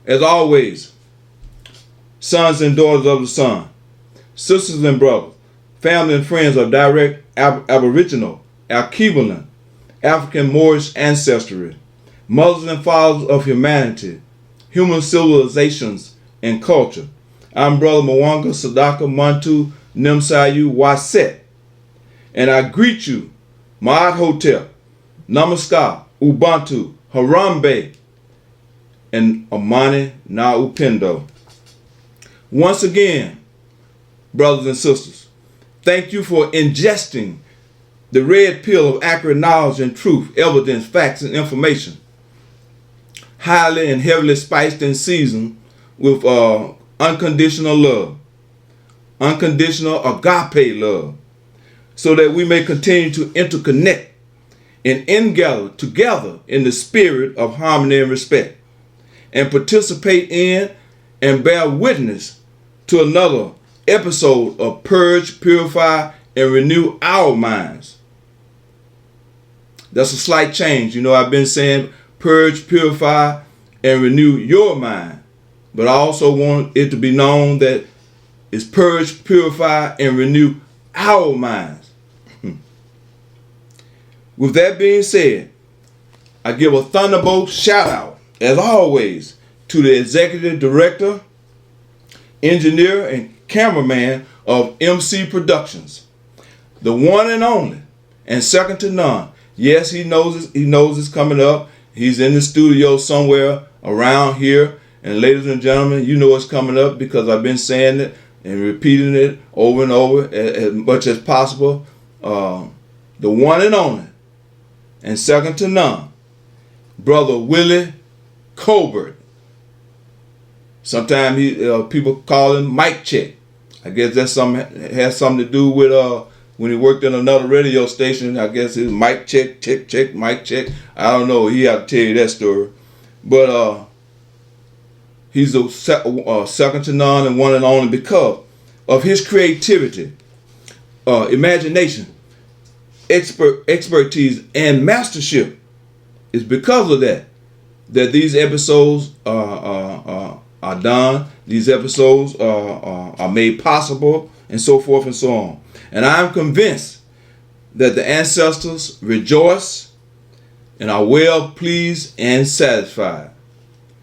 As always, sons and daughters of the sun, sisters and brothers, family and friends of direct Aboriginal, Alkebulan, African Moorish ancestry, mothers and fathers of humanity, human civilizations and culture. I'm Brother Mwanga Sadaka Mantu Nimsayu Waset, and I greet you, Ma'at Hotep, Namaskar, Ubuntu, Harambe, and Amani Na Upendo. Once again, brothers and sisters, thank you for ingesting the red pill of accurate knowledge and truth, evidence, facts, and information, highly and heavily spiced and seasoned with unconditional love, unconditional agape love, so that we may continue to interconnect and ingather together in the spirit of harmony and respect, and participate in and bear witness to another episode of Purge, Purify, and Renew Our Minds. That's a slight change. You know, I've been saying purge, purify, and renew your mind. But I also want it to be known that it's purge, purify, and renew our minds. With that being said, I give a thunderbolt shout out, as always, to the executive director, engineer, and cameraman of MC Productions, the one and only, and second to none. Yes, he knows it's coming up. He's in the studio somewhere around here. And ladies and gentlemen, you know it's coming up because I've been saying it and repeating it over and over as much as possible. The one and only, and second to none, Brother Willie Colbert. Sometimes people call him Mic Check. I guess that's has something to do with when he worked in another radio station. I guess it was Mic Check, check, check, Mic Check. I don't know. He had to tell you that story. But he's a second to none and one and only because of his creativity, imagination, expertise, and mastership. It's because of that these episodes are done. These episodes are made possible, and so forth and so on. And I'm convinced that the ancestors rejoice and are well pleased and satisfied.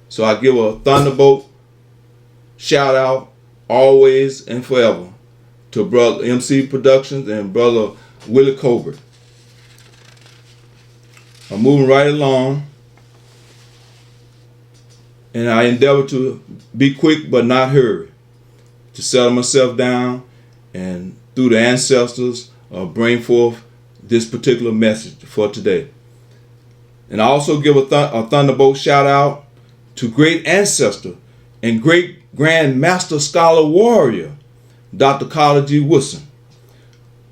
So I give a thunderbolt shout out always and forever to Brother MC Productions and Brother Willie Colbert. I'm moving right along, and I endeavor to be quick but not hurry, to settle myself down and through the ancestors bring forth this particular message for today. And I also give a thunderbolt shout out to great ancestor and great grand master scholar warrior, Dr. Carla G. Woodson,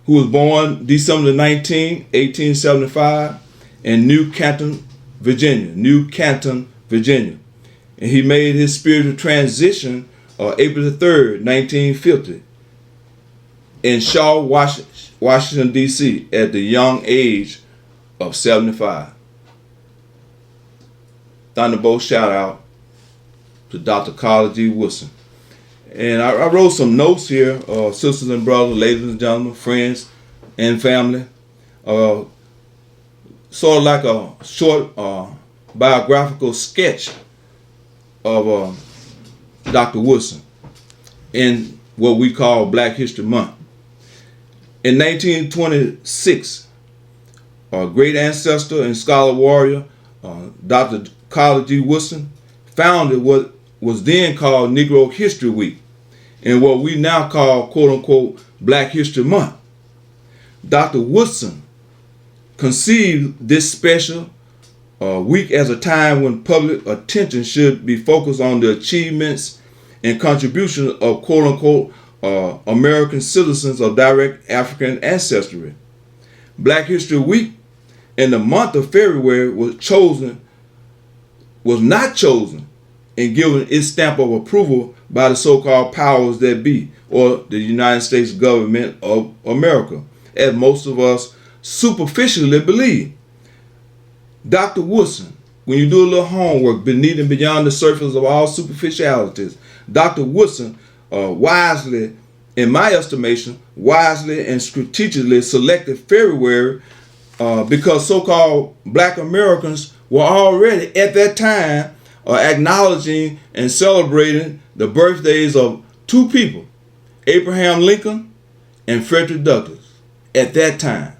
who was born December 19, 1875 in New Canton, Virginia. And he made his spiritual transition April the 3rd, 1950 in Shaw, Washington, D.C. at the young age of 75. Thunderbolt shout out to Dr. Carla G. Woodson. And I wrote some notes here, sisters and brothers, ladies and gentlemen, friends and family. Sort of like a short biographical sketch of Dr. Woodson in what we call Black History Month. In 1926, a great ancestor and scholar warrior, Dr. Carla G. Woodson, founded what was then called Negro History Week and what we now call, quote unquote, Black History Month. Dr. Woodson conceived this special week as a time when public attention should be focused on the achievements and contributions of, quote unquote, American citizens of direct African ancestry. Black History Week in the month of February was not chosen and given its stamp of approval by the so-called powers that be, or the United States government of America, as most of us superficially believe. Dr. Woodson when you do a little homework beneath and beyond the surface of all superficialities, Dr. Woodson wisely, in my estimation, wisely and strategically selected February because so-called Black Americans were already at that time acknowledging and celebrating the birthdays of two people, Abraham Lincoln and Frederick Douglass, at that time.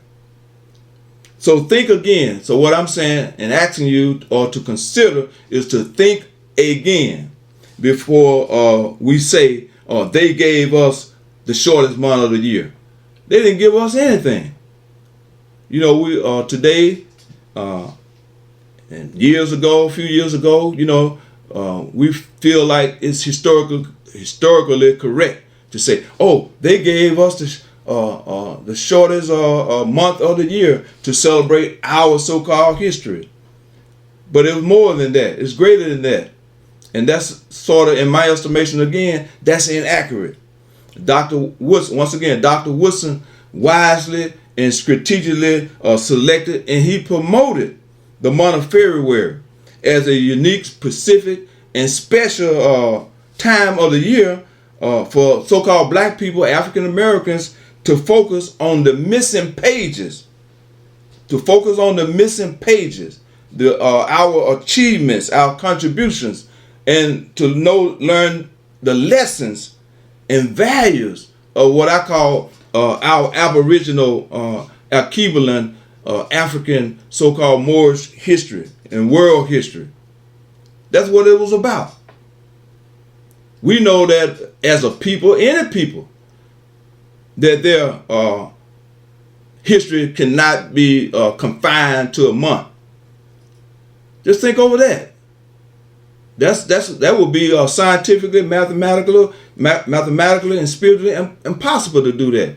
So think again. So what I'm saying and asking you or to consider is to think again before we say they gave us the shortest month of the year. They didn't give us anything. You know, we today and years ago, a few years ago, you know, we feel like it's historically correct to say, oh, they gave us the shortest month of the year to celebrate our so-called history. But it was more than that. It's greater than that. And that's sort of, in my estimation, again, that's inaccurate. Dr. Woodson, once again, Dr. Woodson wisely and strategically selected, and he promoted the month of February as a unique, specific, and special time of the year for so-called Black people, African Americans, to focus on the missing pages, our achievements, our contributions, and to learn the lessons and values of what I call our Aboriginal, equivalent African so-called Moorish history and world history. That's what it was about. We know that as a people, any people, that their history cannot be confined to a month. Just think over that. That would be scientifically, mathematically, and spiritually impossible to do that.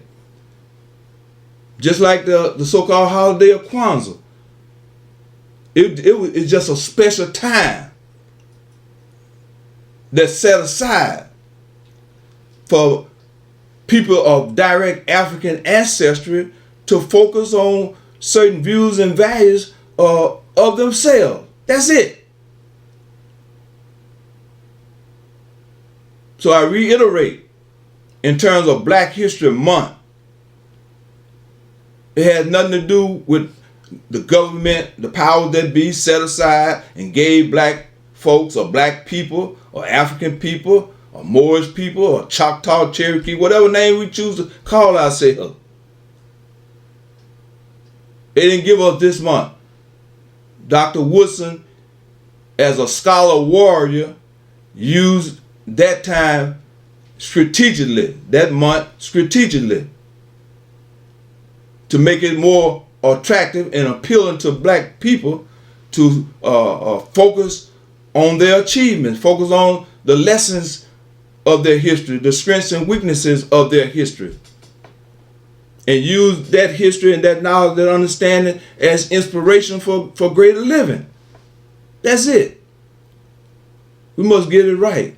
Just like the so-called holiday of Kwanzaa. It's just a special time that's set aside for people of direct African ancestry to focus on certain views and values of themselves. That's it. So I reiterate, in terms of Black History Month, it has nothing to do with the government, the powers that be set aside and gave Black folks or Black people or African people or Moorish people or Choctaw, Cherokee, whatever name we choose to call ourselves. They didn't give us this month. Dr. Woodson, as a scholar warrior, used that time strategically, that month strategically, to make it more attractive and appealing to Black people to focus on their achievements, focus on the lessons of their history, the strengths and weaknesses of their history, and use that history and that knowledge, that understanding as inspiration for greater living. That's it. We must get it right.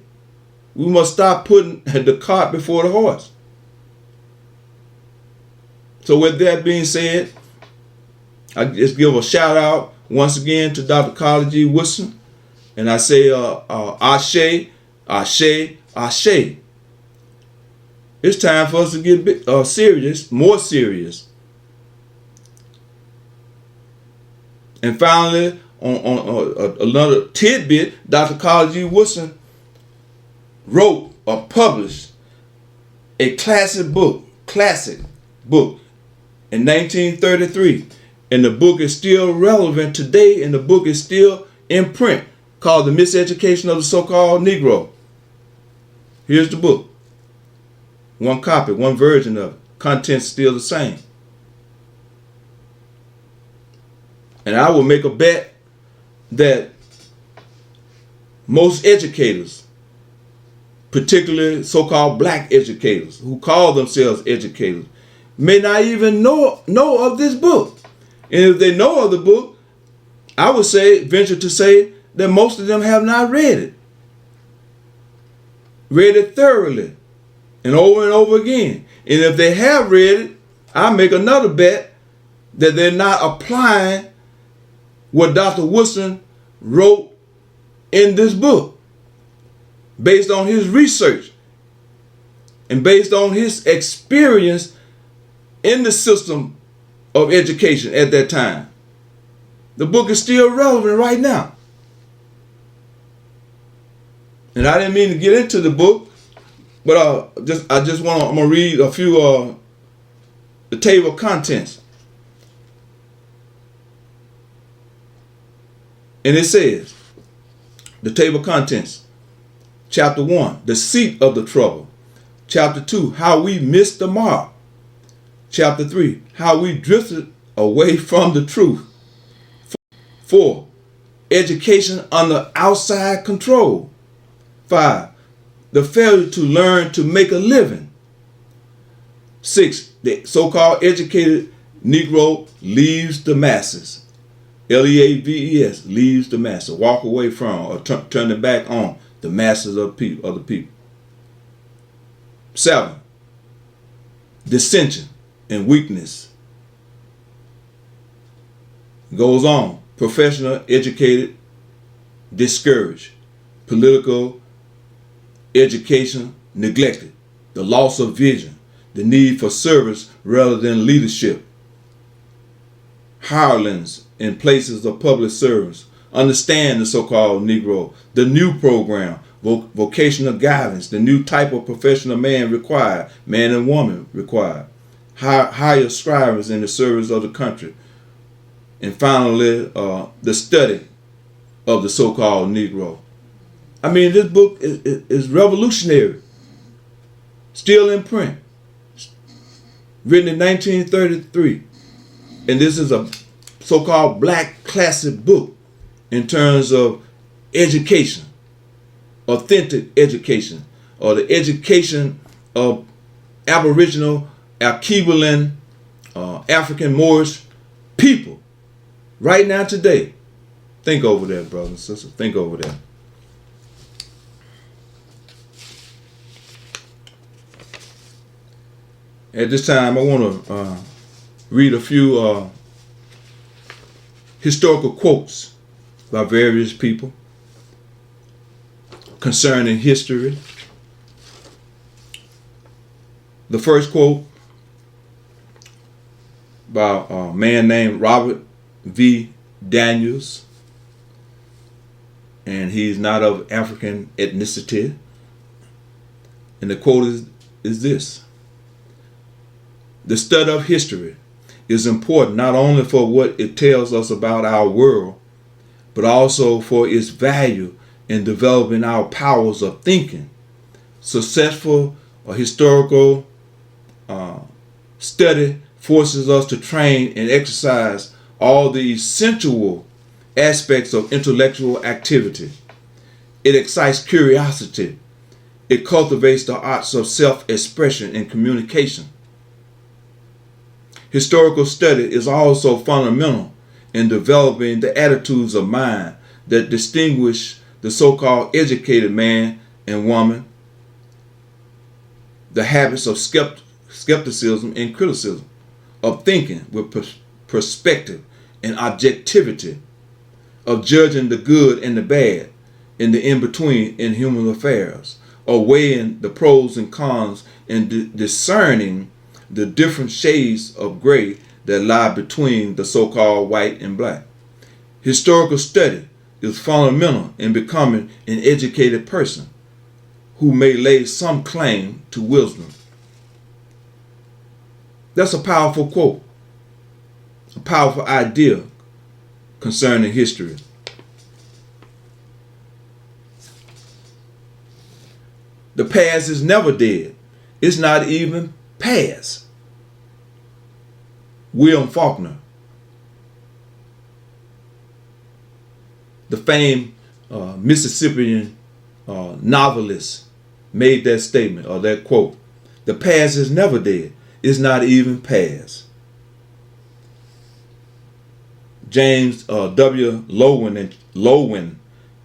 We must stop putting the cart before the horse. So with that being said, I just give a shout out once again to Dr. Carla G. Woodson, and I say Ashe, Ashe, Ashe. It's time for us to get serious, more serious. And finally, on another tidbit, Dr. Carla G. Woodson wrote or published a classic book in 1933. And the book is still relevant today, and the book is still in print, called The Miseducation of the So-Called Negro. Here's the book. One copy, one version of it. Content's still the same. And I will make a bet that most educators, particularly so-called Black educators who call themselves educators, may not even know of this book. And if they know of the book, I would venture to say that most of them have not read it. Read it thoroughly and over again. And if they have read it, I make another bet that they're not applying what Dr. Woodson wrote in this book based on his research and based on his experience in the system of education at that time. The book is still relevant right now. And I didn't mean to get into the book, but I'm gonna read a few the table of contents. And it says, the table of contents, chapter 1, the seat of the trouble. Chapter 2, how we missed the mark. Chapter 3, how we drifted away from the truth. 4, education under outside control. 5, the failure to learn to make a living. 6, the so-called educated Negro leaves the masses. Leaves, leaves the masses. Walk away from or turn their back on the masses of the people. 7, dissension and weakness. Goes on. Professional, educated, discouraged. Political education neglected. The loss of vision. The need for service rather than leadership. Hirelings in places of public service. Understand the so-called Negro. The new program. Vocational guidance. The new type of professional man required. Man and woman required. Higher strivers in the service of the country. And finally, the study of the so-called Negro. I mean, this book is revolutionary. Still in print. Written in 1933. And this is a so-called black classic book in terms of education. Authentic education. Or the education of Aboriginal, Alkebulan, African Moorish people. Right now, today. Think over that, brothers and sisters. Think over that. At this time, I want to read a few historical quotes by various people concerning history. The first quote by a man named Robert V. Daniels, and he's not of African ethnicity. And the quote is this: the study of history is important not only for what it tells us about our world, but also for its value in developing our powers of thinking. Successful or historical study forces us to train and exercise all the essential aspects of intellectual activity. It excites curiosity. It cultivates the arts of self-expression and communication. Historical study is also fundamental in developing the attitudes of mind that distinguish the so-called educated man and woman, the habits of skepticism and criticism, of thinking with perspective and objectivity, of judging the good and the bad and the in-between in human affairs, of weighing the pros and cons and discerning the different shades of gray that lie between the so-called white and black. Historical study is fundamental in becoming an educated person who may lay some claim to wisdom. That's a powerful quote, a powerful idea concerning history. The past is never dead. It's not even past. William Faulkner, the famed Mississippian novelist, made that statement or that quote. The past is never dead. It's not even past. James W. Lowen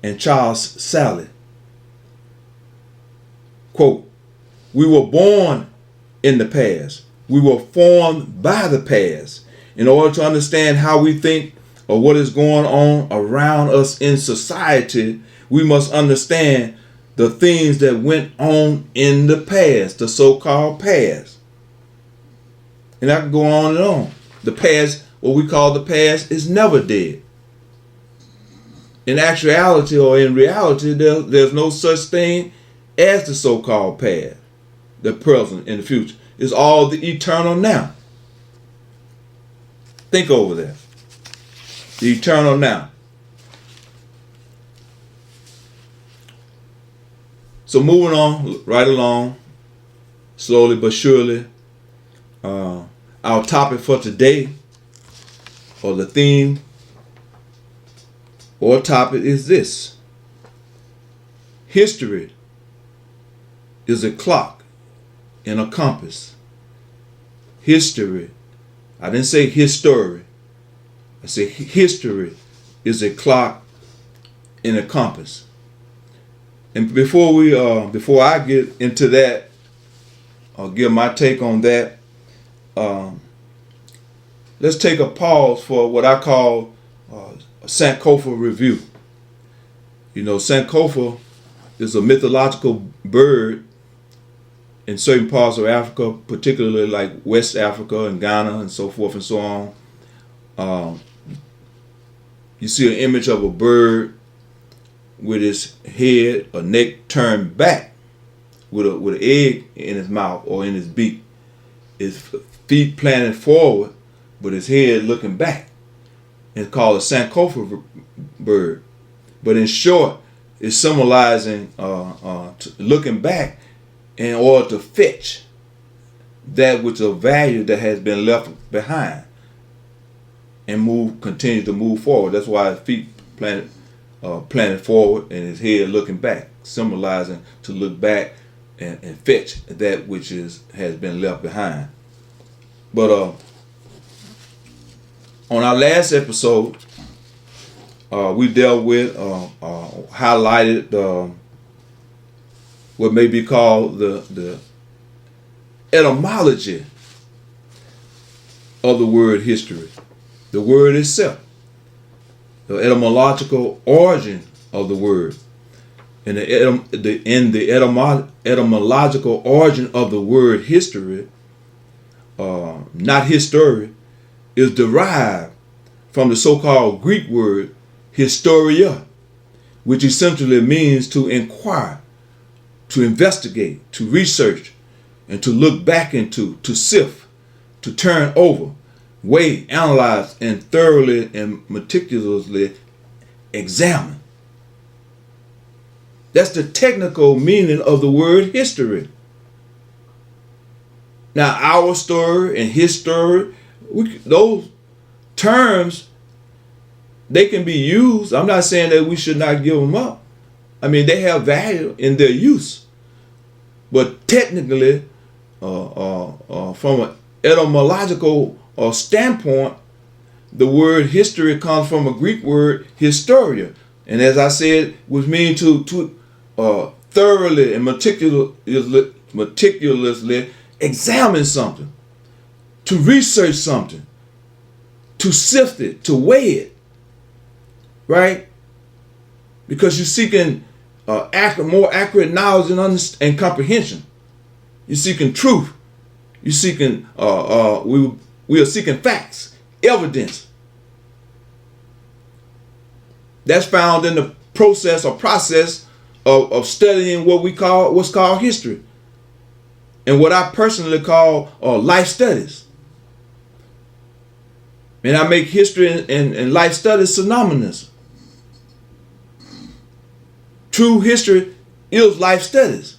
and Charles Sally, quote, we were born in the past. We were formed by the past. In order to understand how we think or what is going on around us in society, we must understand the things that went on in the past, the so-called past. And I can go on and on. The past, what we call the past, is never dead. In actuality or in reality, there's no such thing as the so-called past, the present, and the future. It's all the eternal now. Think over that. The eternal now. So moving on, right along, slowly but surely, our topic for today, or the theme, or topic is this. History is a clock and a compass. History, I didn't say history. I said history is a clock and a compass. And before I get into that, I'll give my take on that. Let's take a pause for what I call a Sankofa review. You know, Sankofa is a mythological bird in certain parts of Africa, particularly like West Africa and Ghana and so forth and so on. You see an image of a bird with its head or neck turned back, with an egg in his mouth or in his beak, his feet planted forward, but his head looking back. It's called a Sankofa bird. But in short, it's symbolizing looking back in order to fetch that which of value that has been left behind and continue to move forward. That's why his feet planted forward and his head looking back, symbolizing to look back and fetch that which has been left behind. But on our last episode, we dealt with, highlighted what may be called the etymology of the word history, the word itself, the etymological origin of the word. And the etymological origin of the word history, not history, is derived from the so-called Greek word historia, which essentially means to inquire, to investigate, to research, and to look back into, to sift, to turn over, weigh, analyze, and thoroughly and meticulously examine. That's the technical meaning of the word history. Now, our story and his story, those terms, they can be used. I'm not saying that we should not give them up. I mean, they have value in their use. But technically, from an etymological standpoint, the word history comes from a Greek word historia. And as I said, which means to thoroughly and meticulously examine something, to research something, to sift it, to weigh it, right? Because you're seeking more accurate knowledge and comprehension. You're seeking truth. You're seeking, we are seeking facts, evidence. That's found in the process of studying what's called history, and what I personally call life studies. And I make history and life studies synonymous. True history is life studies.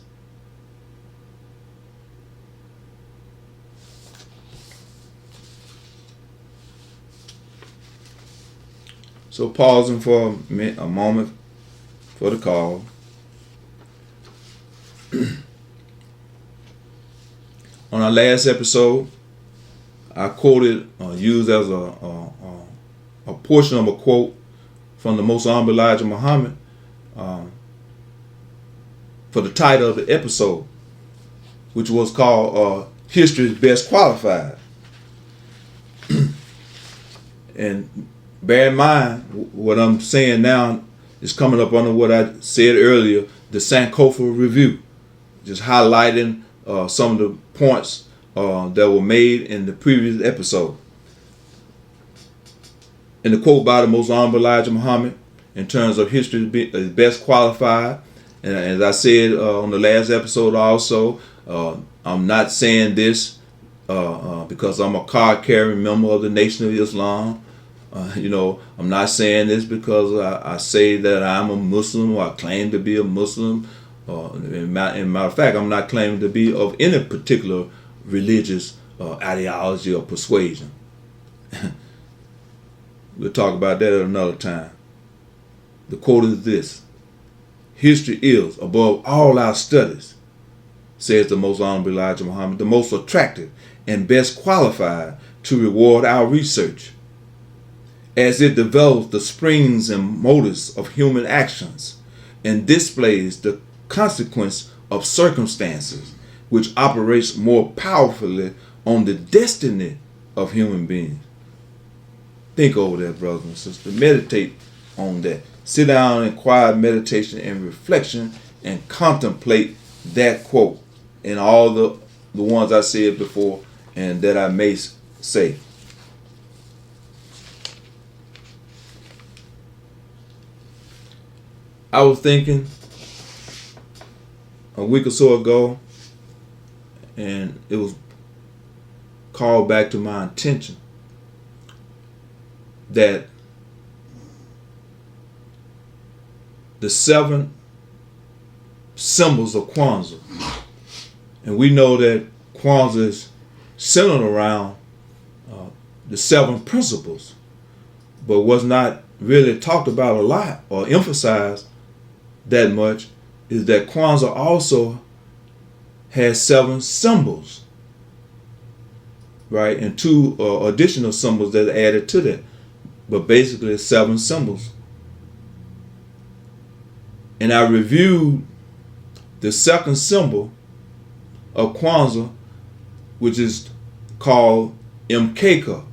So pausing for a moment for the call. On our last episode, I quoted, used as a portion of a quote from the Most Honorable Elijah Muhammad for the title of the episode, which was called History's Best Qualified. And bear in mind what I'm saying now is coming up under what I said earlier, the Sankofa Review, just highlighting some of the points that were made in the previous episode. In the quote by the Most Honorable Elijah Muhammad, in terms of history is best qualified, and as I said on the last episode also, I'm not saying this because I'm a card-carrying member of the Nation of Islam. I'm not saying this because I say that I'm a Muslim or I claim to be a Muslim. In matter of fact, I'm not claiming to be of any particular religious ideology or persuasion. We'll talk about that at another time. The quote is this: history is, above all our studies, says the Most Honorable Elijah Muhammad, the most attractive and best qualified to reward our research, as it develops the springs and motives of human actions and displays the consequence of circumstances, which operates more powerfully on the destiny of human beings. Think over that, brothers and sisters. Meditate on that. Sit down in quiet meditation and reflection and contemplate that quote and all the ones I said before and that I may say. I was thinking a week or so ago, and it was called back to my attention that the 7 symbols of Kwanzaa, and we know that Kwanzaa is centered around the 7 principles, but was not really talked about a lot or emphasized that much, is that Kwanzaa also has 7 symbols, right? And 2 additional symbols that are added to that. But basically it's 7 symbols. And I reviewed the second symbol of Kwanzaa, which is called Mkeka,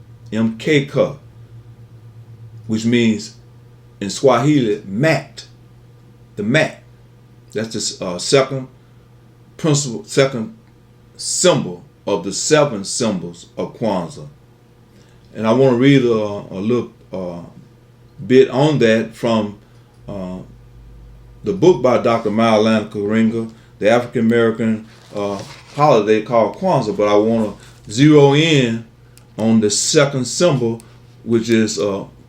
which means in Swahili mat, the mat. That's the second symbol of the 7 symbols of Kwanzaa. And I want to read a little bit on that from the book by Dr. Maulana Karinga, the African American holiday called Kwanzaa. But I want to zero in on the second symbol, which is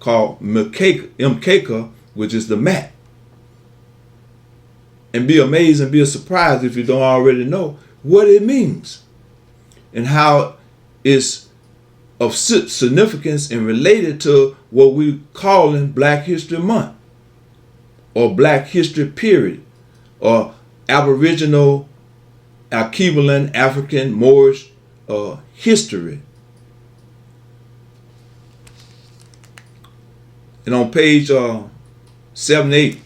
called Mkeka, which is the mat. And be amazed and be surprised if you don't already know what it means and how it's of significance and related to what we call in Black History Month or Black History Period or Aboriginal, equivalent African Moorish history. And on page 78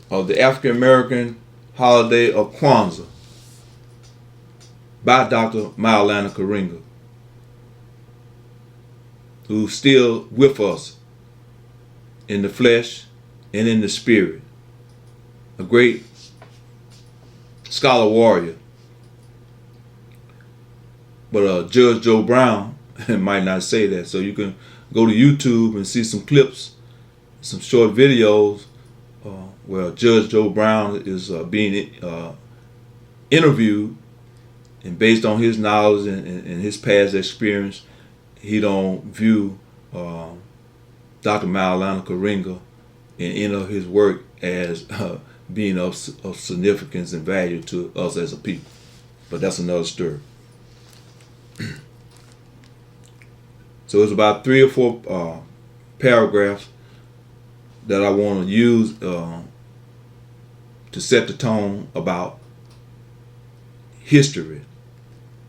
of the African American holiday of Kwanzaa by Dr. Maulana Karinga, who's still with us in the flesh and in the spirit, a great scholar warrior. But Judge Joe Brown might not say that, so you can go to YouTube and see some clips, some short videos where Judge Joe Brown is being interviewed, and based on his knowledge and his past experience, he don't view Dr. Maulana Karinga and any of his work as being of significance and value to us as a people. But that's another story. So it's about 3 or 4 paragraphs that I want to use to set the tone about history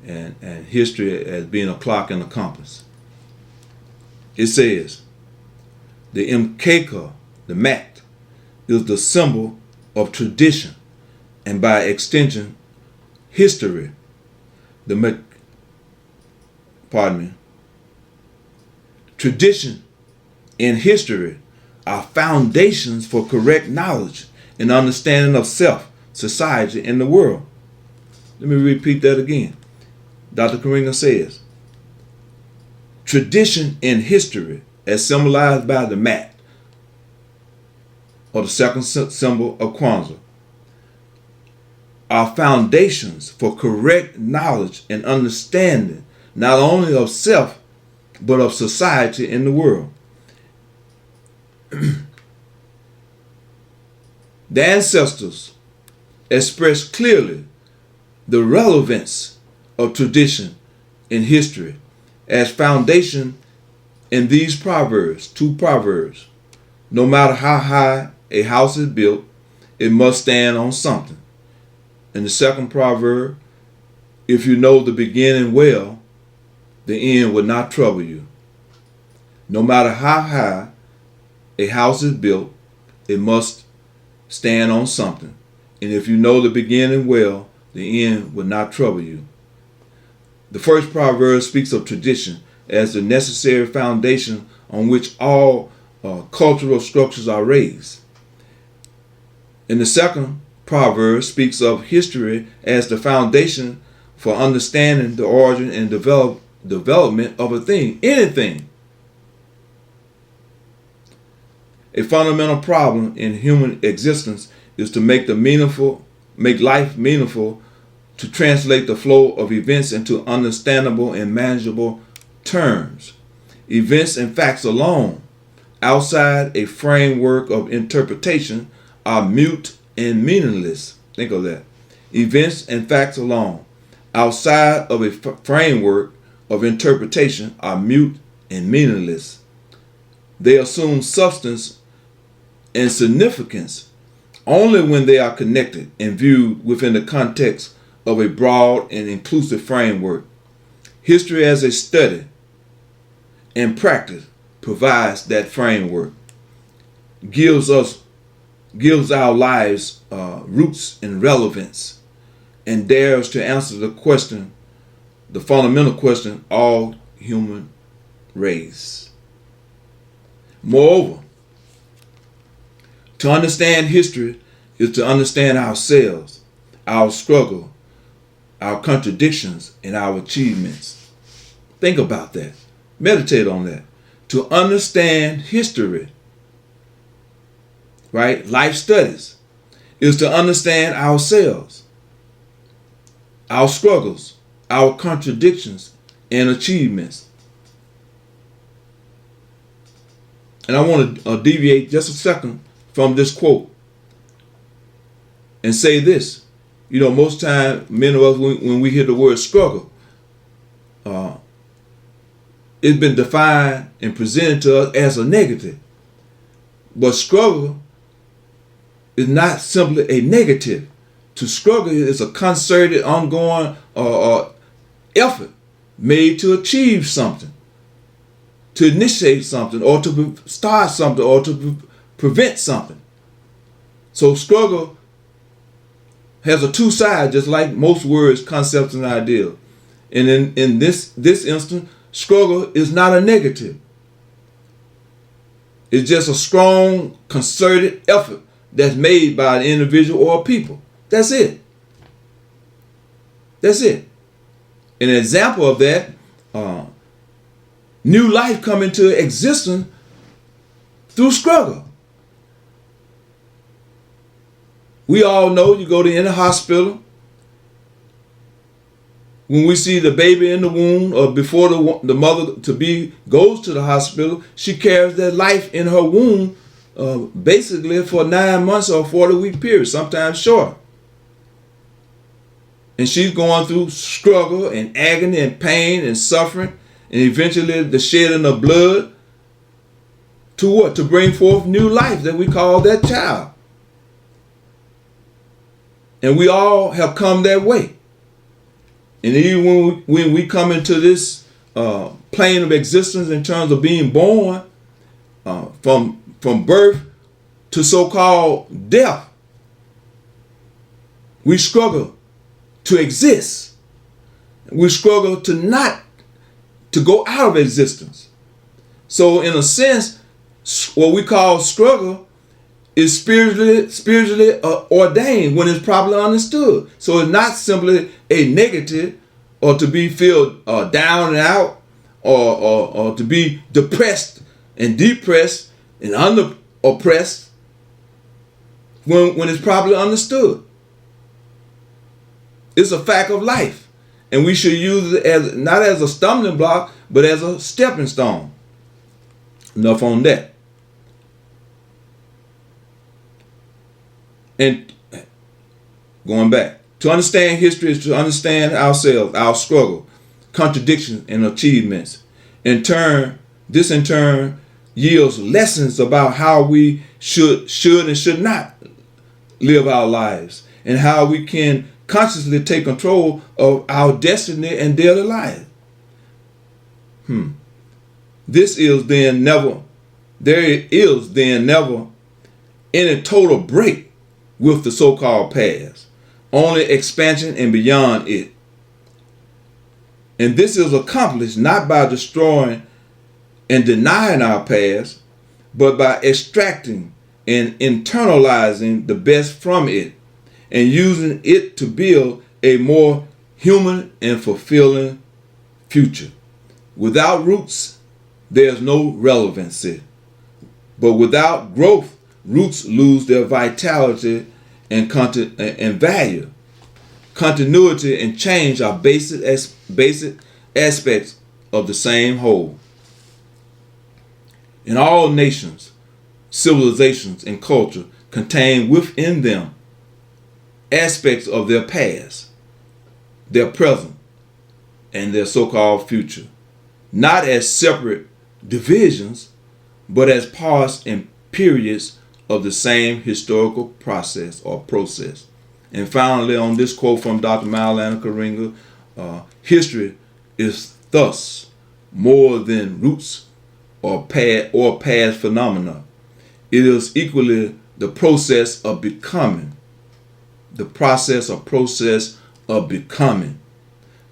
and history as being a clock and a compass. It says, the Mkeka, the mat, is the symbol of tradition and by extension, history. Tradition in history are foundations for correct knowledge and understanding of self, society, and the world. Let me repeat that again. Dr. Karinga says, tradition in history, as symbolized by the mat, or the second symbol of Kwanzaa, are foundations for correct knowledge and understanding, not only of self, but of society and the world. The ancestors expressed clearly the relevance of tradition in history as foundation in these proverbs, 2 proverbs. No matter how high a house is built, it must stand on something. And the second proverb, if you know the beginning well, the end will not trouble you. No matter how high a house is built, it must stand on something. And if you know the beginning well, the end will not trouble you. The first proverb speaks of tradition as the necessary foundation on which all cultural structures are raised. And the second proverb speaks of history as the foundation for understanding the origin and development of a thing, anything. A fundamental problem in human existence is to make life meaningful, to translate the flow of events into understandable and manageable terms. Events and facts alone, outside a framework of interpretation, are mute and meaningless. Think of that. Events and facts alone, outside of a framework of interpretation, are mute and meaningless. They assume substance and significance only when they are connected and viewed within the context of a broad and inclusive framework. History as a study and practice provides that framework, gives our lives roots and relevance, and dares to answer the question, the fundamental question, all human race. Moreover, to understand history is to understand ourselves, our struggle, our contradictions, and our achievements. Think about that. Meditate on that. To understand history, right? Life studies is to understand ourselves, our struggles, our contradictions, and achievements. And I want to deviate just a second from this quote and say this. You know, most time, many of us, when we hear the word struggle, it's been defined and presented to us as a negative. But struggle is not simply a negative. To struggle is a concerted, ongoing effort made to achieve something, to initiate something, or to start something, or to prevent something. So struggle has a 2 sides, just like most words, concepts, and ideas. And in this instance, struggle is not a negative. It's just a strong, concerted effort that's made by an individual or a people. That's it. That's it. An example of that, new life come into existence through struggle. We all know, you go to any hospital, when we see the baby in the womb, or before the mother to be goes to the hospital, she carries that life in her womb basically for 9 months or 40-week period, sometimes shorter. And she's going through struggle and agony and pain and suffering, and eventually the shedding of blood to what? To bring forth new life that we call that child. And we all have come that way. And even when we come into this plane of existence in terms of being born, from birth to so-called death, we struggle to exist. We struggle to go out of existence. So in a sense, what we call struggle is spiritually ordained when it's properly understood. So it's not simply a negative or to be feel down and out or to be depressed and depressed and under oppressed when it's properly understood. It's a fact of life, and we should use it as not as a stumbling block, but as a stepping stone. Enough on that. And going back, to understand history is to understand ourselves, our struggle, contradictions, and achievements. This in turn yields lessons about how we should and should not live our lives, and how we can consciously take control of our destiny and daily life. There is then never any total break with the so-called past, only expansion and beyond it. And this is accomplished not by destroying and denying our past, but by extracting and internalizing the best from it and using it to build a more human and fulfilling future. Without roots, there's no relevancy. But without growth, roots lose their vitality and value. Continuity and change are basic aspects of the same whole. In all nations, civilizations, and culture contain within them aspects of their past, their present, and their so-called future, not as separate divisions, but as parts and periods of the same historical process or process. And finally, on this quote from Dr. Maulana Karenga, history is thus more than roots or past phenomena. It is equally the process of becoming. The process of becoming.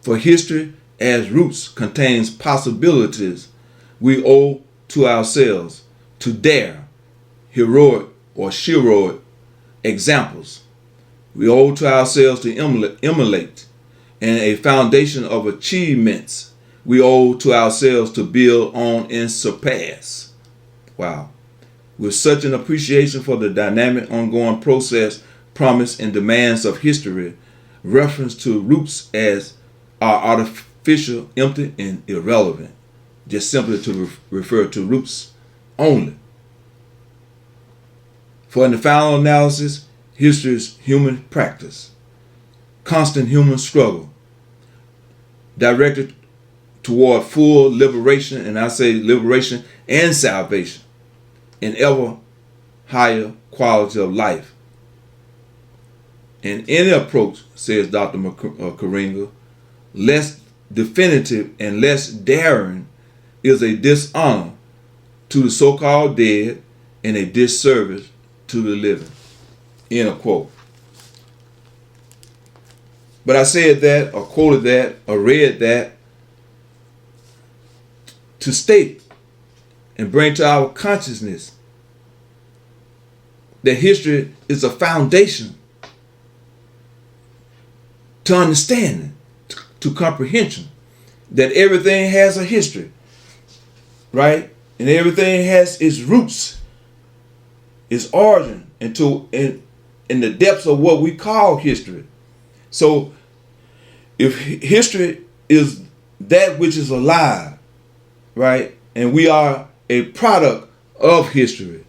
For history as roots contains possibilities we owe to ourselves to dare, heroic or chiroic examples we owe to ourselves to emulate, and a foundation of achievements we owe to ourselves to build on and surpass. Wow. With such an appreciation for the dynamic ongoing process, promise, and demands of history, reference to roots as are artificial, empty, and irrelevant, just simply to refer to roots only. For in the final analysis, history is human practice, constant human struggle, directed toward full liberation, and I say liberation and salvation, in ever higher quality of life. And any approach, says Dr. Karenga, less definitive and less daring is a dishonor to the so-called dead and a disservice to the living. End of quote. But I said that, or quoted that, or read that to state and bring to our consciousness that history is a foundation to understanding, to comprehension, that everything has a history, right? And everything has its roots, its origin, in the depths of what we call history. So if history is that which is alive, right, and we are a product of history,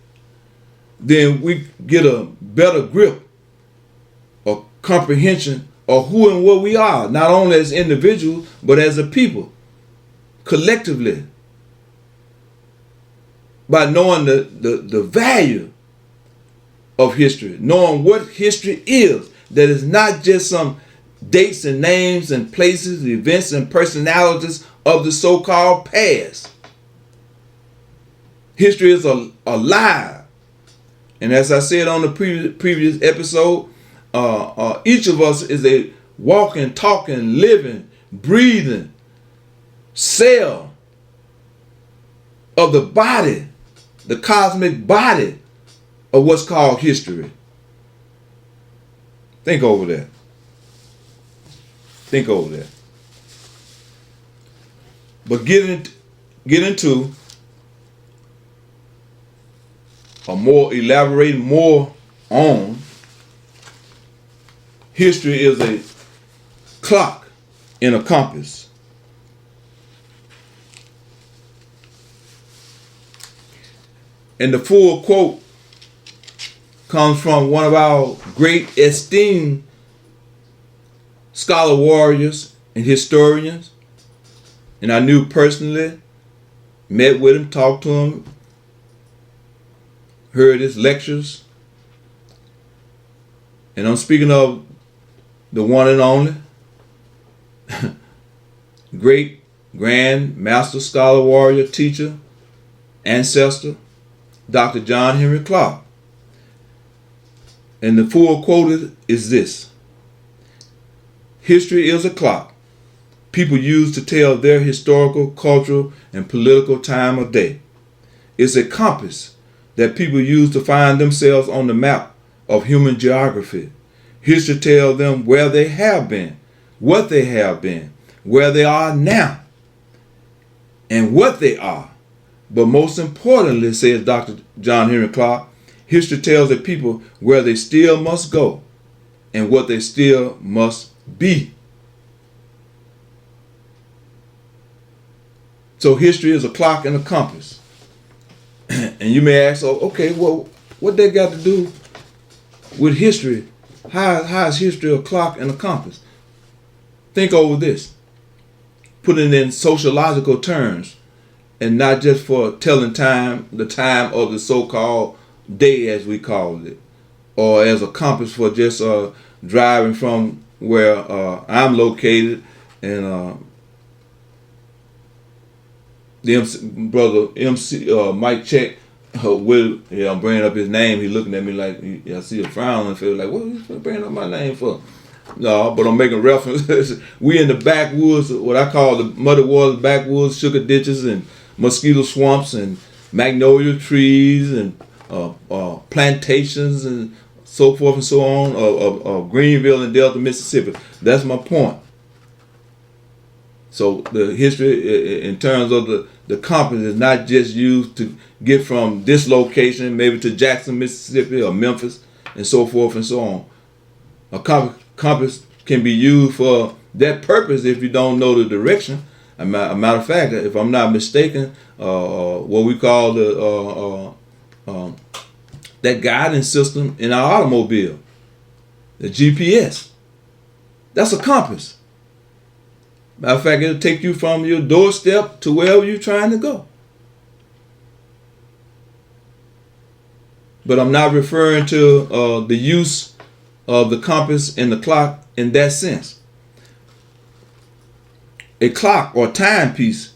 then we get a better grip or comprehension of who and what we are, not only as individuals, but as a people, collectively, by knowing the value of history, knowing what history is, that is not just some dates and names and places, events and personalities of the so-called past. History is alive. And as I said on the previous episode, each of us is a walking, talking, living, breathing cell of the body the cosmic body of what's called history. Think over that. Think over that. But get into a more elaborate, more on history is a clock in a compass. And the full quote comes from one of our great esteemed scholar warriors and historians. And I knew personally, met with him, talked to him, heard his lectures. And I'm speaking of the one and only great grand master scholar warrior teacher ancestor Dr. John Henry Clark. And the full quote is this: history is a clock people use to tell their historical, cultural, and political time of day. It's a compass that people use to find themselves on the map of human geography. History tells them where they have been, what they have been, where they are now, and what they are. But most importantly, says Dr. John Henry Clark, history tells the people where they still must go and what they still must be. So history is a clock and a compass. And you may ask, oh, okay, well, what they got to do with history? How is history a clock and a compass? Think over this. Put it in sociological terms, and not just for telling time, the time of the so-called day, as we call it, or as a compass for just driving from where I'm located, and brother MC Mike Check, I'm bringing up his name. He looking at me like I see a frown and feel like, what are you bringing up my name for? No, but I'm making reference. We in the backwoods, what I call the muddy waters backwoods, sugar ditches and mosquito swamps and magnolia trees and plantations and so forth and so on of Greenville and Delta, Mississippi. That's my point. So the history in terms of the compass is not just used to get from this location maybe to Jackson, Mississippi or Memphis and so forth and so on. A compass can be used for that purpose if you don't know the direction. A matter of fact, if I'm not mistaken, what we call that guidance system in our automobile, the GPS, that's a compass. Matter of fact, it'll take you from your doorstep to wherever you're trying to go. But I'm not referring to the use of the compass and the clock in that sense. A clock or timepiece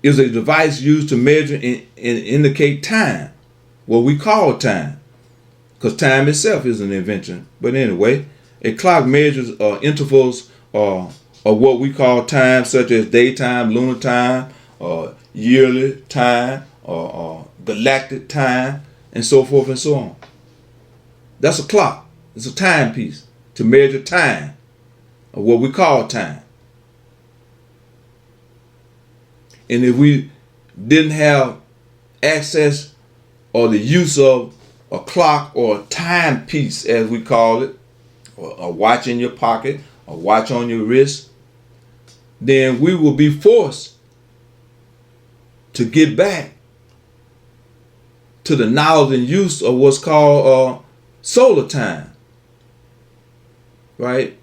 is a device used to measure and indicate time, what we call time, because time itself is an invention. But anyway, a clock measures intervals of what we call time, such as daytime, lunar time, yearly time, galactic time, and so forth and so on. That's a clock. It's a timepiece to measure time, or what we call time. And if we didn't have access or the use of a clock or a timepiece, as we call it, or a watch in your pocket, a watch on your wrist, then we will be forced to get back to the knowledge and use of what's called solar time, right?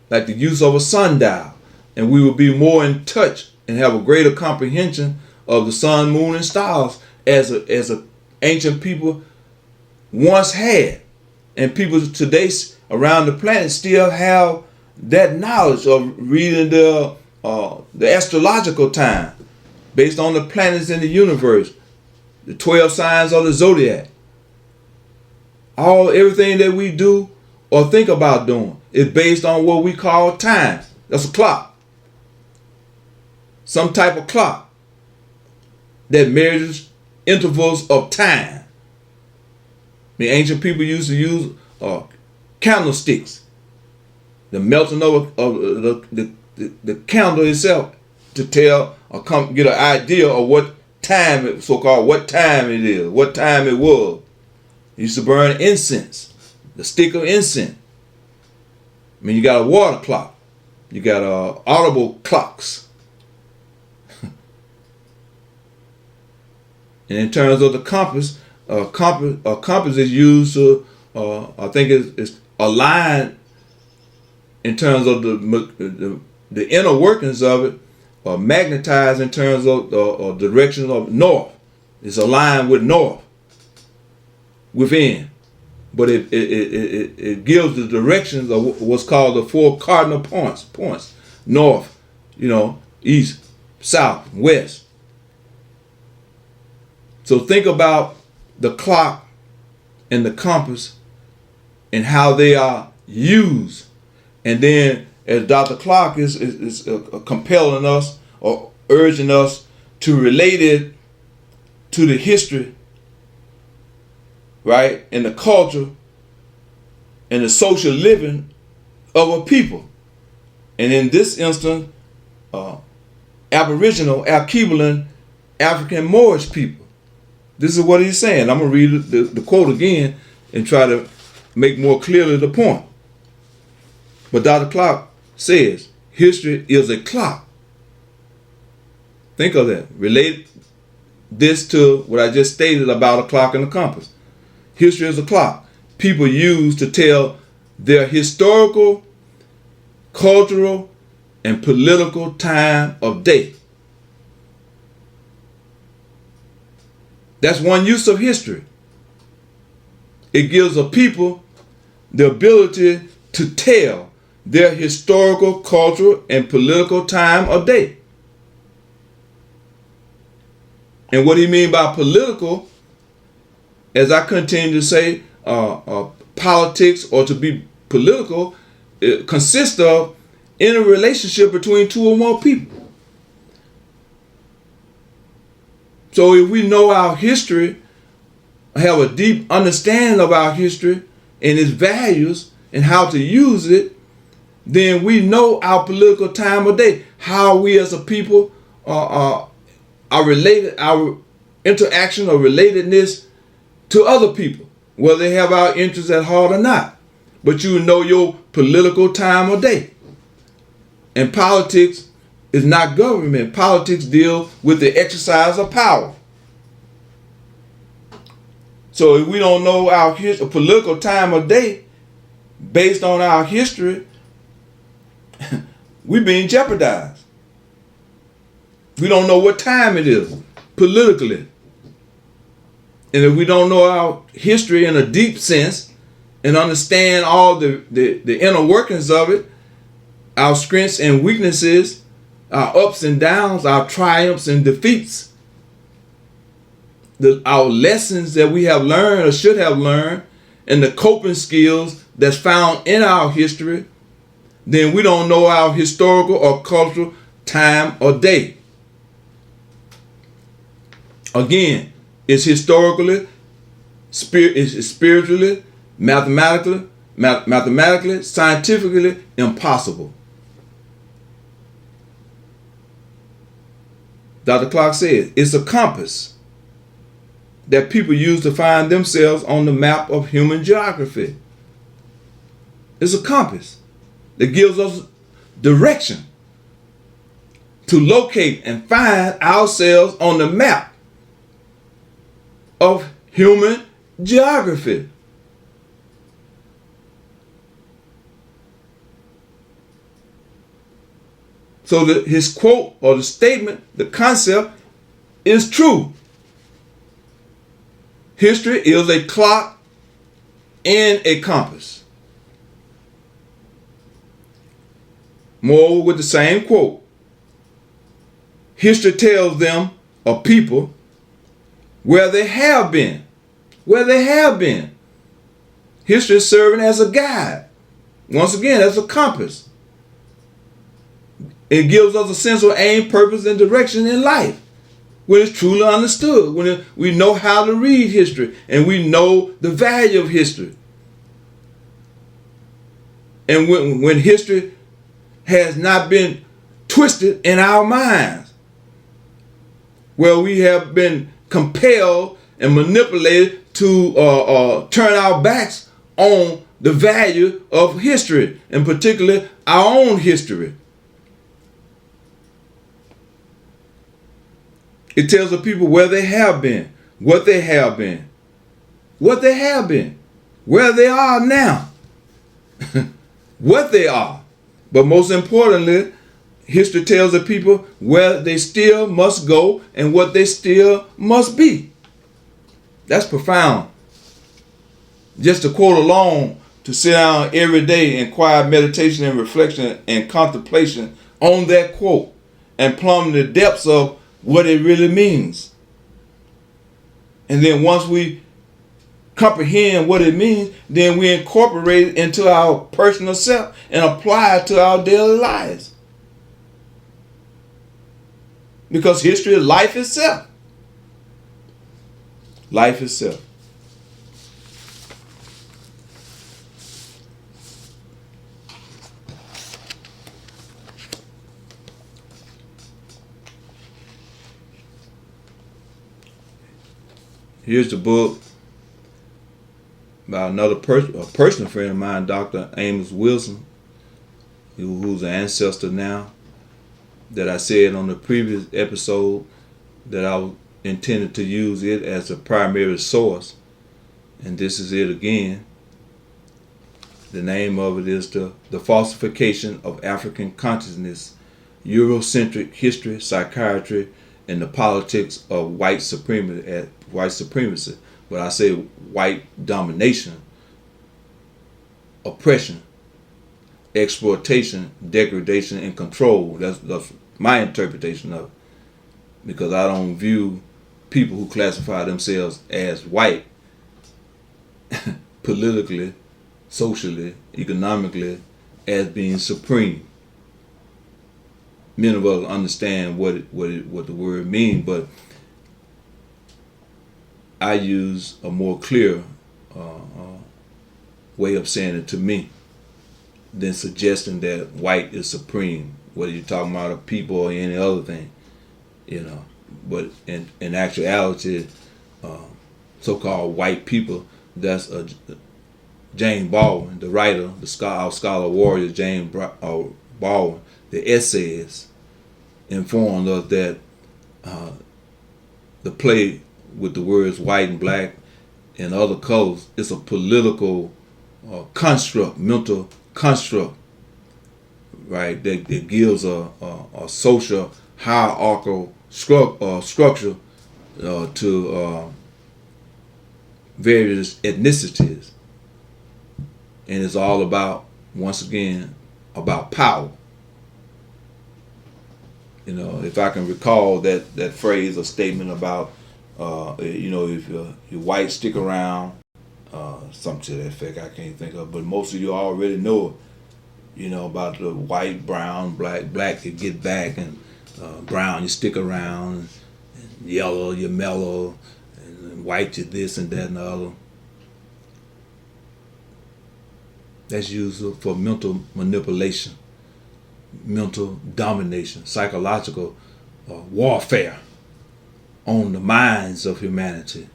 Like the use of a sundial. And we will be more in touch and have a greater comprehension of the sun, moon, and stars as a ancient people once had. And people today around the planet still have that knowledge of reading the astrological time based on the planets in the universe, the 12 signs of the zodiac. Everything that we do or think about doing is based on what we call time. That's a clock. Some type of clock. that measures intervals of time. The ancient people used to use candlesticks, the melting of the candle itself, to tell or get an idea of what time, so-called what time it is, what time it was. They used to burn incense, the stick of incense. I mean, you got a water clock, you got audible clocks. And in terms of the compass, compass is used to, I think it's aligned in terms of the inner workings of it, or magnetized in terms of direction of north. It's aligned with north within, but it gives the directions of what's called the 4 cardinal points: north, east, south, west. So think about the clock and the compass and how they are used. And then, as Dr. Clark is compelling us or urging us to relate it to the history, right, and the culture and the social living of a people. And in this instance, Aboriginal, Alkebulan, African Moorish people. This is what he's saying. I'm going to read the quote again and try to make more clearly the point. But Dr. Clark says, history is a clock. Think of that. Relate this to what I just stated about a clock and a compass. History is a clock people use to tell their historical, cultural, and political time of day. That's one use of history. It gives a people the ability to tell their historical, cultural, and political time of day. And what he means by political, as I continue to say, politics, or to be political, it consists of in a relationship between two or more people. So if we know our history, have a deep understanding of our history and its values and how to use it, then we know our political time of day, how we as a people are related, our interaction or relatedness to other people, whether they have our interests at heart or not. But you know your political time of day. And politics is not government. Politics deal with the exercise of power. So if we don't know our political time of day based on our history, we're being jeopardized. We don't know what time it is politically. And if we don't know our history in a deep sense and understand all the inner workings of it, our strengths and weaknesses, our ups and downs, our triumphs and defeats, our lessons that we have learned or should have learned, and the coping skills that's found in our history, then we don't know our historical or cultural time or day. Again, it's historically, it's spiritually, mathematically, scientifically impossible. Dr. Clark says it's a compass that people use to find themselves on the map of human geography. It's a compass that gives us direction to locate and find ourselves on the map of human geography. So his quote or the statement, the concept is true. History is a clock and a compass. Moreover, with the same quote, history tells them of people where they have been. Where they have been. History is serving as a guide. Once again, as a compass. It gives us a sense of aim, purpose, and direction in life. when it's truly understood, when we know how to read history and we know the value of history. And when history has not been twisted in our minds, where we have been compelled and manipulated to turn our backs on the value of history, and particularly our own history. It tells the people where they have been, what they have been, what they have been, where they are now, what they are. But most importantly, history tells the people where they still must go and what they still must be. That's profound. Just to quote alone, to sit down every day in quiet meditation and reflection and contemplation on that quote and plumb the depths of what it really means. And then once we comprehend what it means, then we incorporate it into our personal self and apply it to our daily lives. Because history is life itself. Life itself. Here's the book by another a personal friend of mine, Dr. Amos Wilson, who's an ancestor now, that I said on the previous episode that I intended to use it as a primary source. And this is it again. The name of it is The Falsification of African Consciousness, Eurocentric History, Psychiatry, and the Politics of White Supremacy. But I say white domination, oppression, exploitation, degradation, and control. That's my interpretation of it. Because I don't view people who classify themselves as white politically, socially, economically as being supreme. Many of us understand what the word means, but I use a more clear way of saying it to me than suggesting that white is supreme, whether you're talking about a people or any other thing, But in actuality, so-called white people, that's James Baldwin, the writer, our scholar warrior James Baldwin, the essays informed us that the play with the words white and black and other colors is a political construct, mental construct, right? That gives a social hierarchical structure to various ethnicities, and it's all about, once again, about power. If I can recall that phrase or statement about, if you're white, stick around, something to that effect, I can't think of, but most of you already know it, about the white, brown, black you get back, and brown you stick around, and yellow you mellow, and white you this and that and the other. That's used for mental manipulation, mental domination, psychological warfare on the minds of humanity.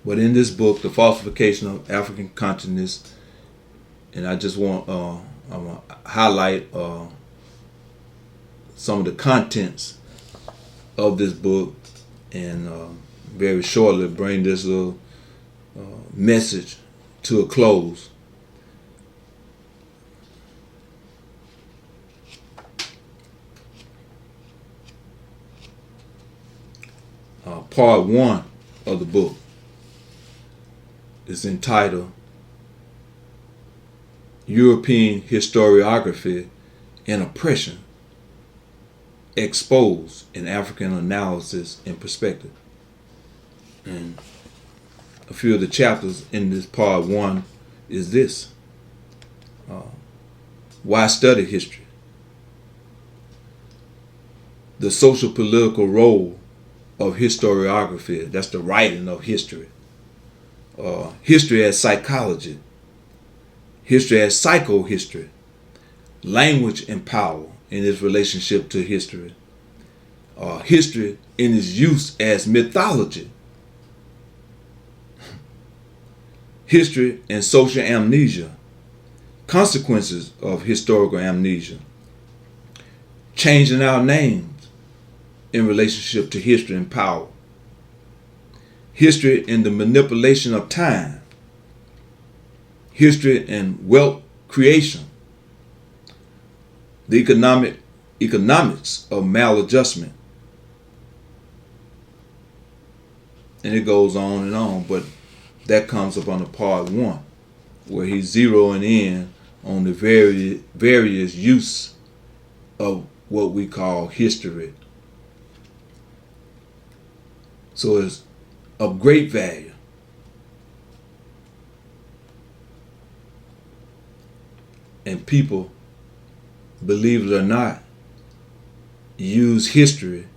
But in this book, The Falsification of African Consciousness, and I just want I'm gonna highlight some of the contents of this book, and very shortly bring this little message to a close. Part 1 of the book is entitled European Historiography and Oppression Exposed in African Analysis and Perspective. And a few of the chapters in this part 1 is this. Why study history? the social political role of historiography. That's the writing of history. History as psychology. History as psychohistory. Language and power in its relationship to history. History in its use as mythology. History and social amnesia. Consequences of historical amnesia. Changing our names in relationship to history and power. History in the manipulation of time. History and wealth creation. The economics of maladjustment. And it goes on, but that comes up under part 1, where he's zeroing in on the various use of what we call history. So it's of great value. And people, believe it or not, use history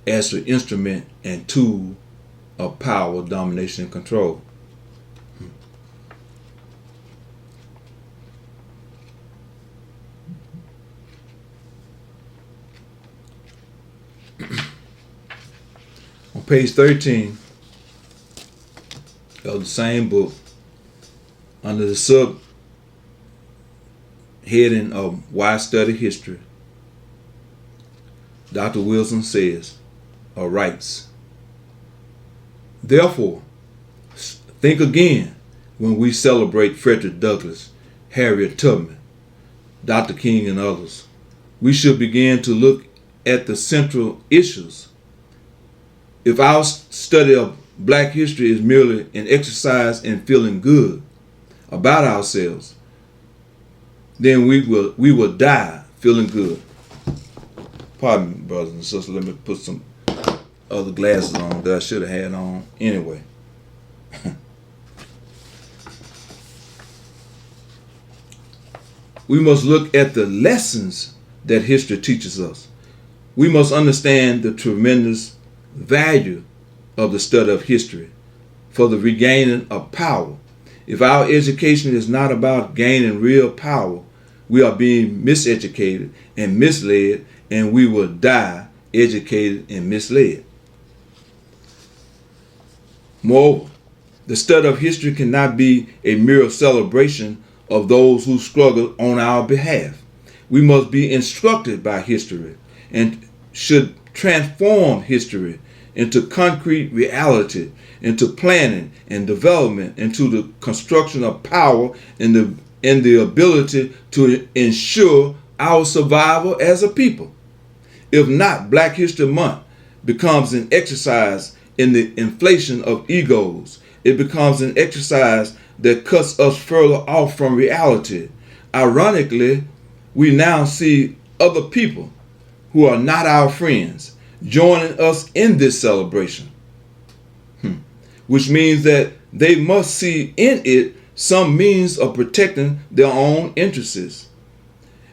as an instrument and tool of power, domination, and control. On page 13 of the same book, under the subheading of Why Study History, Dr. Wilson says, or writes, therefore, think again when we celebrate Frederick Douglass, Harriet Tubman, Dr. King, and others. We should begin to look at the central issues. If our study of black history is merely an exercise in feeling good about ourselves, then we will die feeling good. Pardon me, brothers and sisters, let me put some other glasses on that I should have had on anyway. We must look at the lessons that history teaches us. We must understand the tremendous value of the study of history for the regaining of power. If our education is not about gaining real power, we are being miseducated and misled, and we will die educated and misled. Moreover, the study of history cannot be a mere celebration of those who struggle on our behalf. We must be instructed by history and should transform history into concrete reality, into planning and development, into the construction of power and the ability to ensure our survival as a people. If not, Black History Month becomes an exercise in the inflation of egos. It becomes an exercise that cuts us further off from reality. Ironically, we now see other people who are not our friends joining us in this celebration, which means that they must see in it some means of protecting their own interests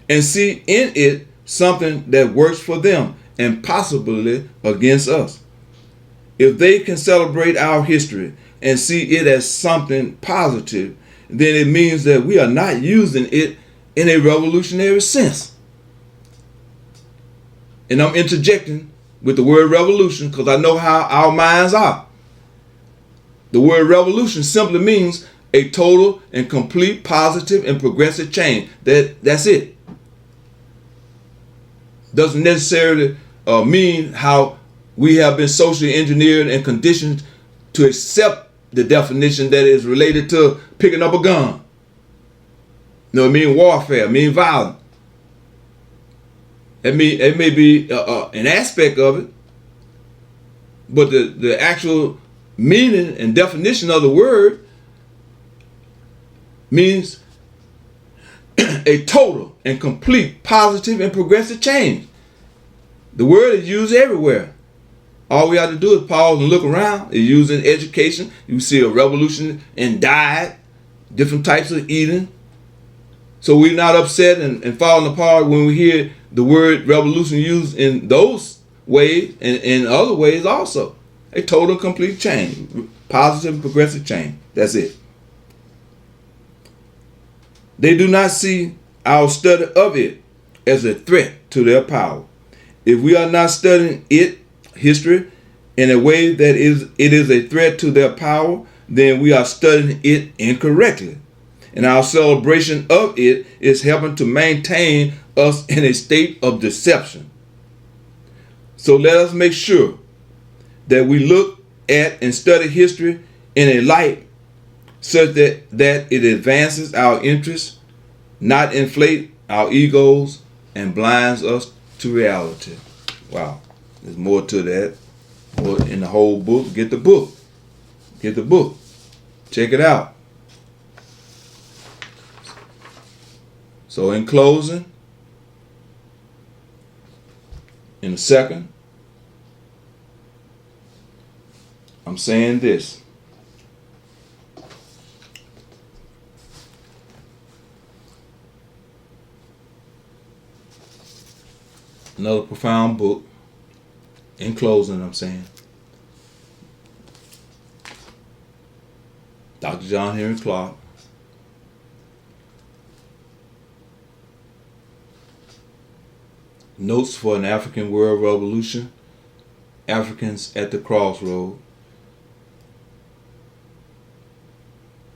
and see in it something that works for them and possibly against us. If they can celebrate our history and see it as something positive, then it means that we are not using it in a revolutionary sense. And I'm interjecting with the word revolution because I know how our minds are. The word revolution simply means a total and complete positive and progressive change. That's it. Doesn't necessarily mean how we have been socially engineered and conditioned to accept the definition that is related to picking up a gun. No, it means warfare, it means violence. It may be an aspect of it, but the actual meaning and definition of the word means a total and complete positive and progressive change. The word is used everywhere. All we have to do is pause and look around. It's used in education. You see a revolution in diet, different types of eating, So we're not upset and falling apart when we hear the word revolution used in those ways and in other ways also. A total complete change. Positive and progressive change. That's it. They do not see our study of it as a threat to their power. If we are not studying history, in a way that it is a threat to their power, then we are studying it incorrectly. And our celebration of it is helping to maintain us in a state of deception. So let us make sure that we look at and study history in a light such that it advances our interests, not inflate our egos and blinds us to reality. Wow, there's more to that. More in the whole book. Get the book. Get the book. Check it out. So in closing, in a second, I'm saying this. Another profound book. In closing, I'm saying, Dr. John Henry Clark, Notes for an African World Revolution, Africans at the Crossroad.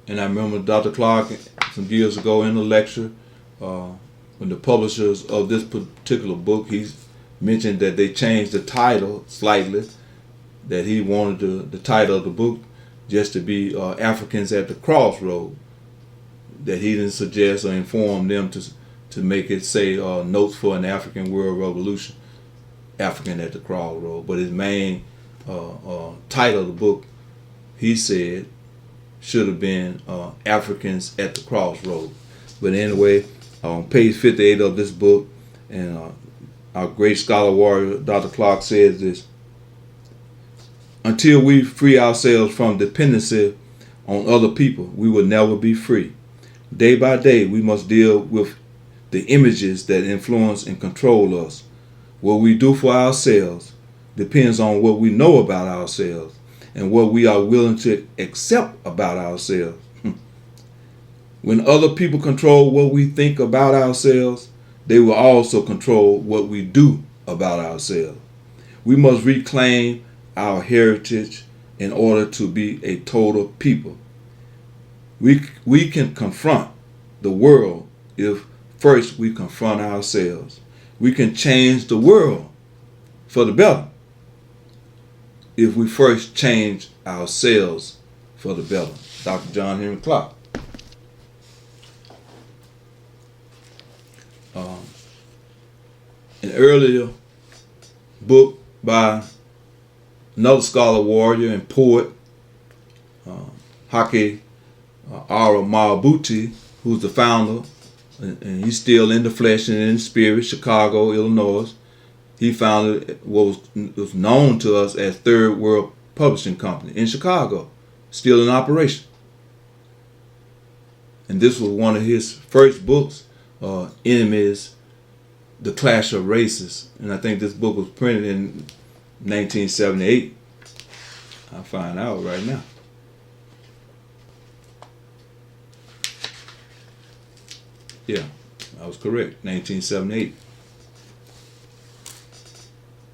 And I remember Dr. Clark some years ago in a lecture, when the publishers of this particular book, he's mentioned that they changed the title slightly, that he wanted the title of the book just to be Africans at the Crossroad, that he didn't suggest or inform them to make it say Notes for an African World Revolution, African at the Crossroad. But his main title of the book, he said, should have been Africans at the Crossroad. But anyway, on page 58 of this book, and our great scholar warrior, Dr. Clark, says this: until we free ourselves from dependency on other people, we will never be free. Day by day, we must deal with the images that influence and control us. What we do for ourselves depends on what we know about ourselves and what we are willing to accept about ourselves. When other people control what we think about ourselves, they will also control what we do about ourselves. We must reclaim our heritage in order to be a total people. We can confront the world if first we confront ourselves. We can change the world for the better if we first change ourselves for the better. Dr. John Henry Clark. An earlier book by another scholar warrior and poet, Hake Ara Marabuti, who's the founder, and he's still in the flesh and in the spirit, Chicago, Illinois. He founded what was known to us as Third World Publishing Company in Chicago, still in operation. And this was one of his first books, Enemies, The Clash of Races. And I think this book was printed in 1978. I'll find out right now. Yeah, I was correct, 1978.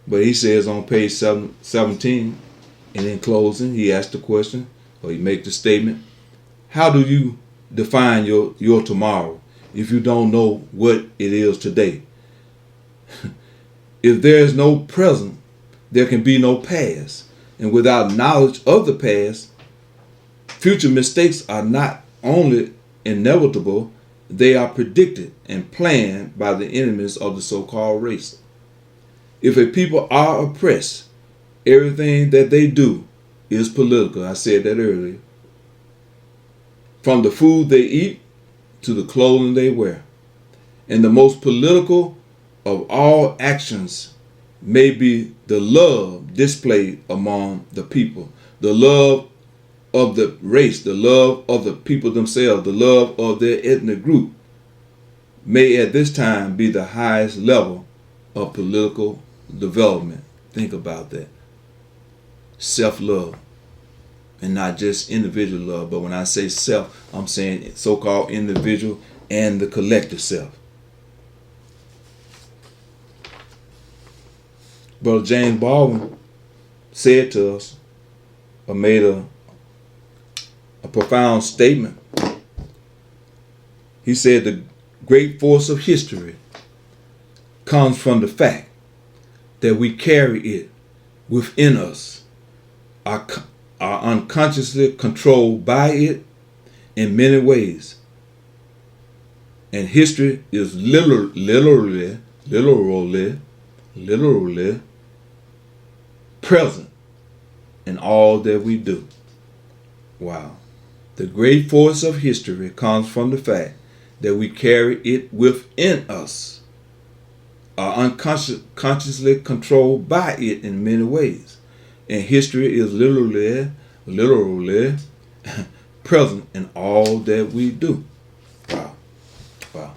But he says on page 17, and in closing, he asked the question, or he makes the statement, how do you define your tomorrow if you don't know what it is today? If there is no present, there can be no past. And without knowledge of the past, future mistakes are not only inevitable, they are predicted and planned by the enemies of the so-called race. If a people are oppressed, everything that they do is political. I said that earlier. From the food they eat to the clothing they wear. And the most political of all actions may be the love displayed among the people, the love of the race, the love of the people themselves, the love of their ethnic group. may at this time be the highest level of political development. Think about that. Self-love. And not just individual love, but when I say self, I'm saying so-called individual and the collective self. Brother James Baldwin said to us, or made a profound statement. He said the great force of history comes from the fact that we carry it within us, are unconsciously controlled by it in many ways. And history is literally present in all that we do. Wow. The great force of history comes from the fact that we carry it within us, are unconsciously controlled by it in many ways. And history is literally present in all that we do. Wow. Wow.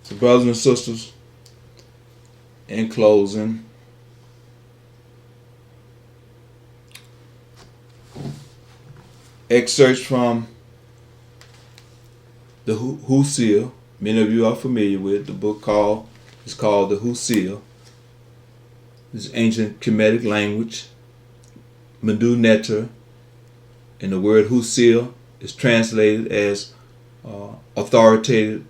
So, brothers and sisters, in closing, excerpts from the Husil. Many of you are familiar with the book it's called the Husil. This ancient Kemetic language, Medu Neter, and the word Husil is translated as authoritative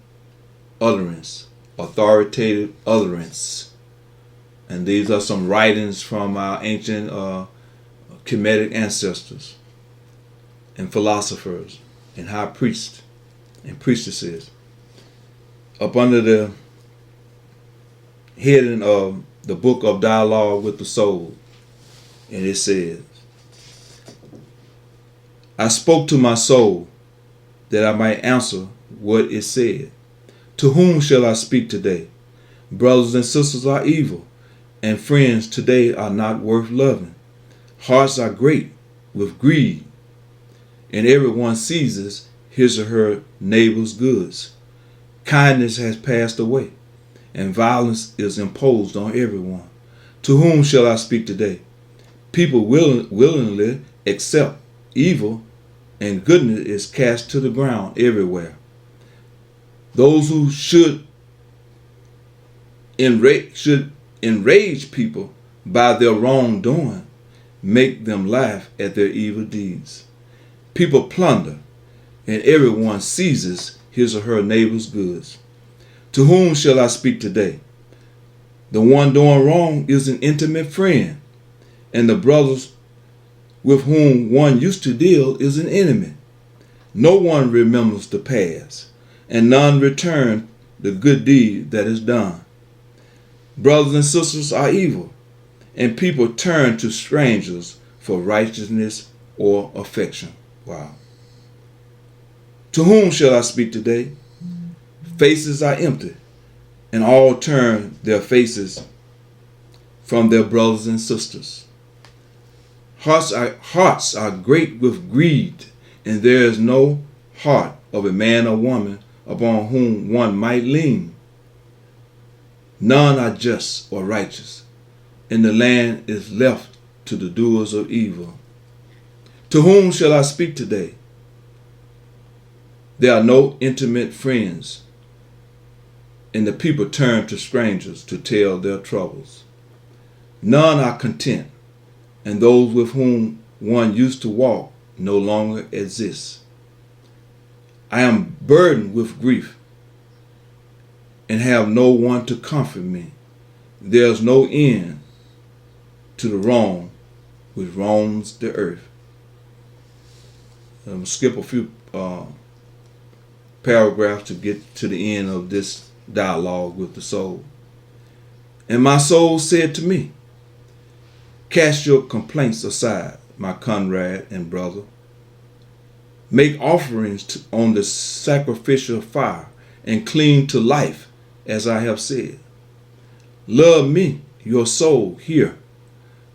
utterance. Authoritative utterance. And these are some writings from our ancient Kemetic ancestors and philosophers and high priests and priestesses. Up under the heading of the Book of Dialogue with the Soul, and it says, I spoke to my soul that I might answer what it said. To whom shall I speak today? Brothers and sisters are evil, and friends today are not worth loving. Hearts are great with greed, and everyone seizes his or her neighbor's goods. Kindness has passed away, and violence is imposed on everyone. To whom shall I speak today? People willingly accept evil, and goodness is cast to the ground everywhere. Those who should enrage people by their wrongdoing make them laugh at their evil deeds. People plunder, and everyone seizes his or her neighbor's goods. To whom shall I speak today? The one doing wrong is an intimate friend, and the brothers with whom one used to deal is an enemy. No one remembers the past, and none return the good deed that is done. Brothers and sisters are evil, and people turn to strangers for righteousness or affection. Wow. To whom shall I speak today? Faces are empty, and all turn their faces from their brothers and sisters. Hearts are great with greed, and there is no heart of a man or woman upon whom one might lean. None are just or righteous, and the land is left to the doers of evil. To whom shall I speak today? There are no intimate friends, and the people turn to strangers to tell their troubles. None are content, and those with whom one used to walk no longer exist. I am burdened with grief and have no one to comfort me. There is no end to the wrong which wrongs the earth. I'm going to skip a few paragraphs to get to the end of this dialogue with the soul. And my soul said to me, cast your complaints aside, my comrade and brother. Make offerings on the sacrificial fire and cling to life, as I have said. Love me, your soul, here.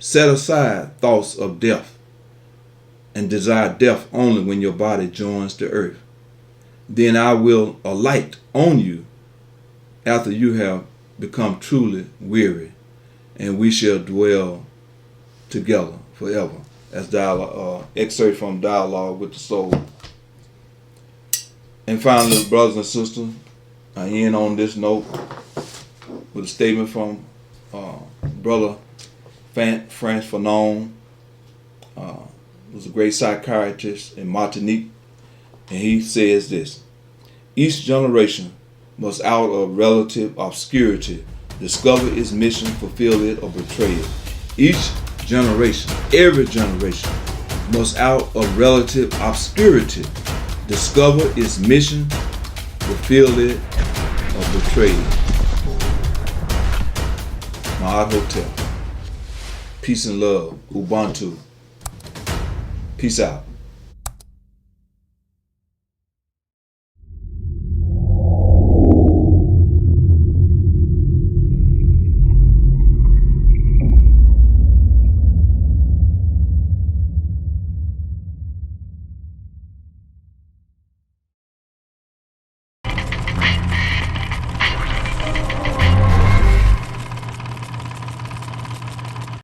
Set aside thoughts of death and desire death only when your body joins the earth. Then I will alight on you after you have become truly weary, and we shall dwell together forever. That's excerpt from Dialogue with the Soul. And finally, brothers and sisters, I end on this note with a statement from Brother Frantz Fanon. Was a great psychiatrist in Martinique, and he says this: each generation must out of relative obscurity discover its mission, fulfill it, or betray it. Each generation, every generation, must out of relative obscurity discover its mission, fulfill it, or betray it. Ma'at Hotel. Peace and love. Ubuntu. Peace out.